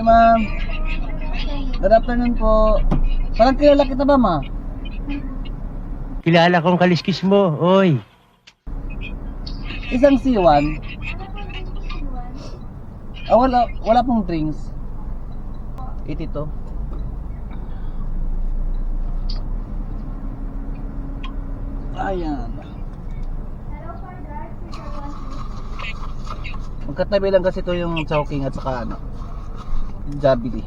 ma'am. Good afternoon po. Parang kilala kita ba, ma? Kilala kong kaliskis mo, oy. Isang C1. Ah, wala pong drinks. 82. Ayan. Magkatabi lang kasi ito yung Chowking at saka ano, Jollibee.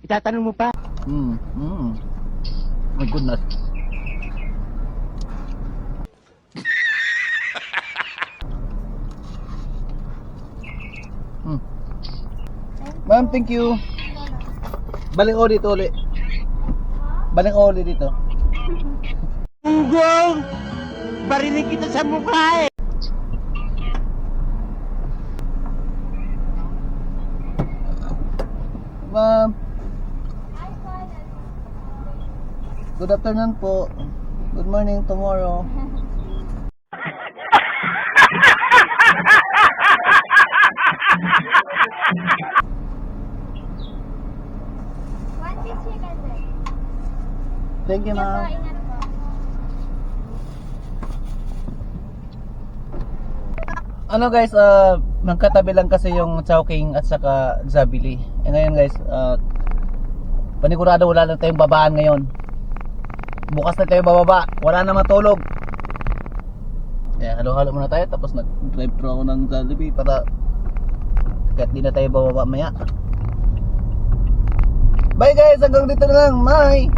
Itatanong mo pa? My goodness. Ma'am, thank you. Baling ulit ulit. Baling ulit dito. Unggong! Barinig kita sa mukha eh! Ma'am. Good afternoon po. Good morning tomorrow. Thank you, ma'am. Ano guys, magkatabi lang kasi yung Chowking at saka Jollibee. Eh ngayon guys, panigurado wala na tayong babaan ngayon. Bukas na tayo bababa, wala na matulog. Halo-halo muna tayo, tapos nag-drive thru ako ng Jollibee para kahit di na tayo bababa maya. Bye guys, hanggang dito na lang. Bye!